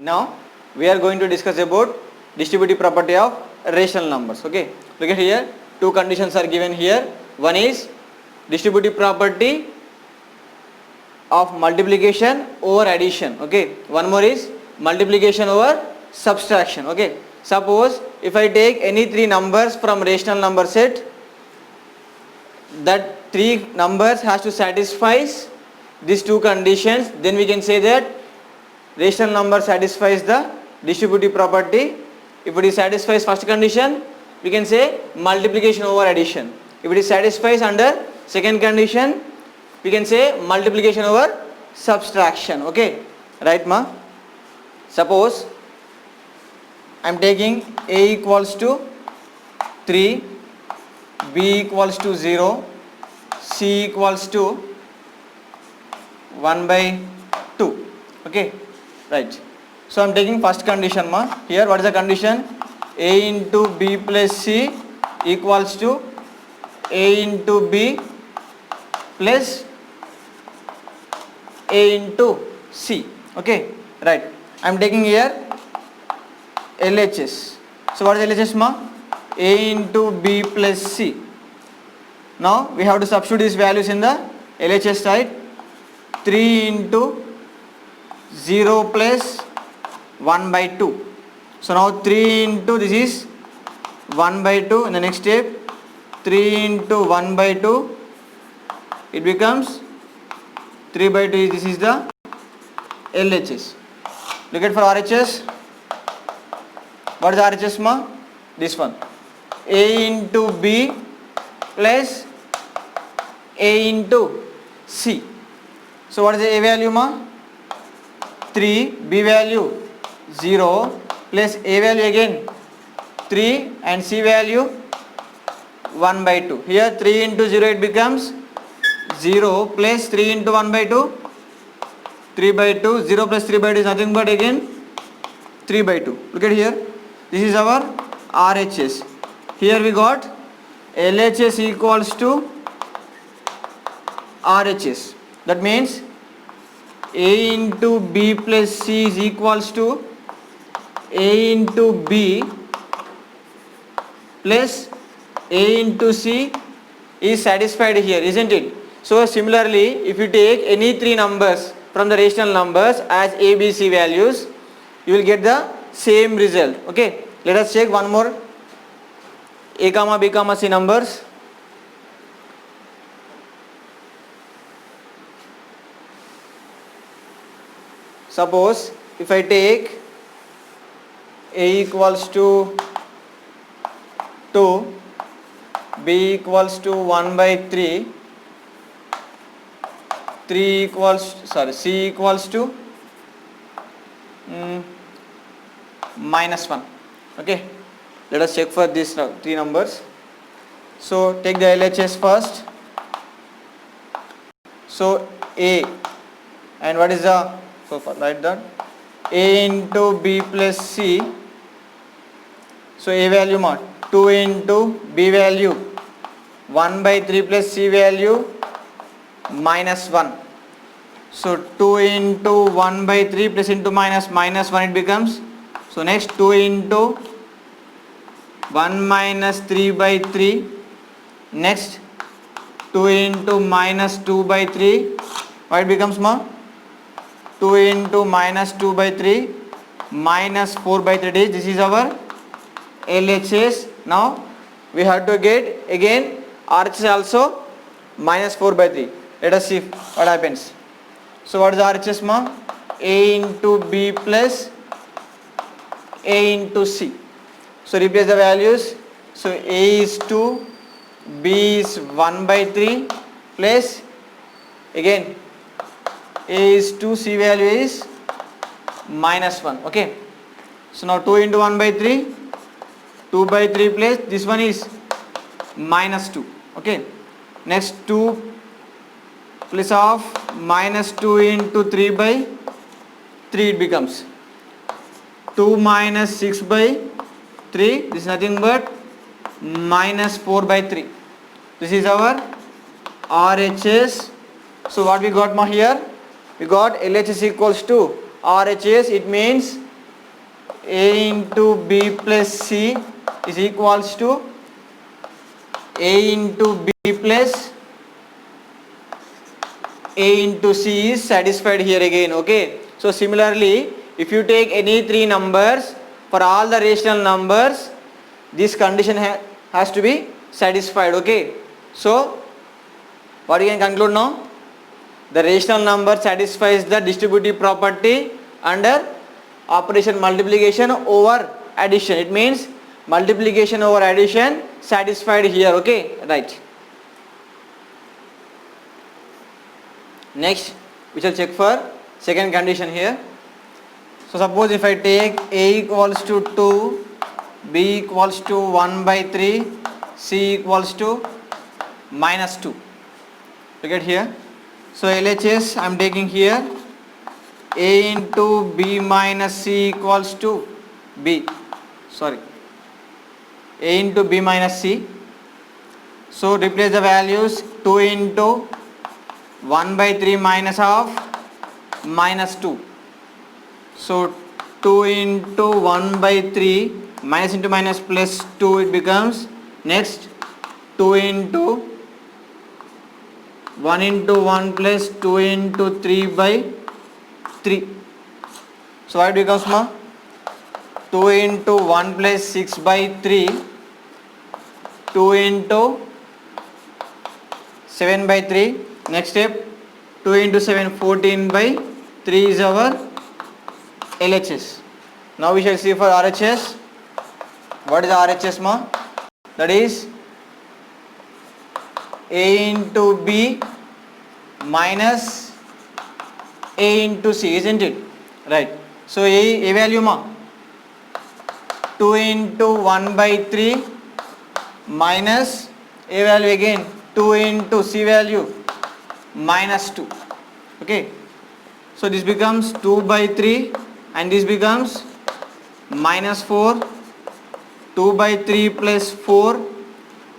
Now we are going to discuss about distributive property of rational numbers. Okay, look at here, two conditions are given here. One is distributive property of multiplication over addition. Okay, one more is multiplication over subtraction. Okay, suppose if I take any three numbers from rational number set, that three numbers has to satisfy these two conditions, then we can say that rational number satisfies the distributive property. If it is satisfies first condition, we can say multiplication over addition. If it is satisfies under second condition, we can say multiplication over subtraction. Okay, right ma? Suppose I am taking a equals to 3, b equals to 0, c equals to 1 by 2. Okay, right. So I am taking first condition ma. Here what is the condition? A into b plus c equals to a into b plus a into c. Okay, right. I am taking here LHS. So what is LHS ma? A into b plus c. Now we have to substitute these values in the LHS side. 3 into 0 plus 1 by 2. So now 3 into this is 1 by 2. In the next step, 3 into 1 by 2, it becomes 3 by 2. This is the LHS. Look at for RHS. What is RHS ma? This one. A into b plus a into c. So what is the a value ma? 3, b value 0 plus a value again 3 and c value 1 by 2. Here 3 into 0 it becomes 0 plus 3 into 1 by 2, 3 by 2. 0 plus 3 by 2 is nothing but again 3 by 2. Look at here. This is our RHS. Here we got LHS equals to RHS. That means a into b plus c is equals to a into b plus a into c is satisfied here, isn't it? So similarly, if you take any three numbers from the rational numbers as a, b, c values, you will get the same result. Okay, let us check one more a comma b comma c numbers. Suppose if I take a equals to 2, b equals to 1 by 3, c equals to minus 1. Okay, let us check for these three numbers. So take the LHS first. So a, and what is the, so write that a into b plus c. So a value mod 2 into b value 1 by 3 plus c value minus 1. So 2 into 1 by 3 plus into minus 1 it becomes. So next 2 into 1 minus 3 by 3. Next 2 into minus 2 by 3. What it becomes ma? 2 into minus 2 by 3 minus 4 by 3 days. This is our LHS. Now we have to get again RHS also minus 4 by 3. Let us see what happens. So what is RHS ma? A into b plus a into c. So replace the values. So a is 2, b is 1 by 3 plus again a is 2, c value is minus 1. Okay, so now 2 into 1 by 3, 2 by 3 plus this one is minus 2. Okay, next 2 plus of minus 2 into 3 by 3 it becomes 2 minus 6 by 3. This is nothing but minus 4 by 3. This is our RHS. So what we got here? We got LHS equals to RHS. It means A into B plus C is equals to A into B plus A into C is satisfied here again. Okay. So similarly, if you take any three numbers, for all the rational numbers, this condition has to be satisfied. Okay. So what you can conclude now? The rational number satisfies the distributive property under operation multiplication over addition. It means multiplication over addition satisfied here. Okay. Right. Next we shall check for second condition here. So suppose if I take A equals to 2, B equals to 1 by 3, C equals to minus 2. Look at here. So LHS I am taking here A into B minus C equals to B. Sorry. A into B minus C. So replace the values. 2 into 1 by 3 minus of minus 2. So 2 into 1 by 3 minus into minus plus 2 it becomes. Next 2 into 1 into 1 plus 2 into 3 by 3. So what becomes ma? 2 into 1 plus 6 by 3. 2 into 7 by 3. Next step 2 into 7 14 by 3 is our LHS. Now we shall see for RHS. What is RHS ma? That is A into B minus A into C, isn't it? Right. So A value ma 2 into 1 by 3 minus A value again 2 into C value minus 2. Okay. So this becomes 2 by 3 and this becomes minus 4. 2 by 3 plus 4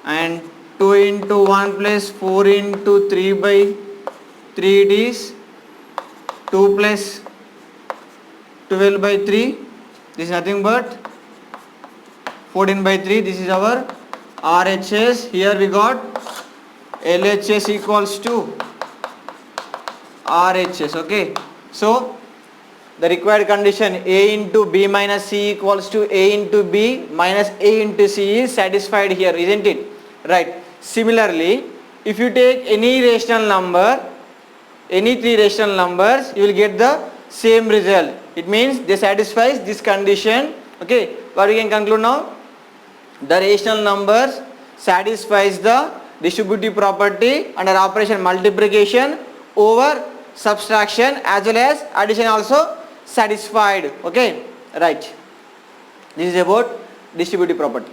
and 2 into 1 plus 4 into 3 by 3 it is 2 plus 12 by 3. This is nothing but 14 by 3. This is our RHS. Here we got LHS equals to RHS. Okay. So the required condition A into B minus C equals to A into B minus A into C is satisfied here, isn't it? Right. Similarly, if you take any rational number, any three rational numbers, you will get the same result. It means they satisfies this condition. Okay. What we can conclude now? The rational numbers satisfies the distributive property under operation multiplication over subtraction as well as addition also satisfied. Okay. Right. This is about distributive property.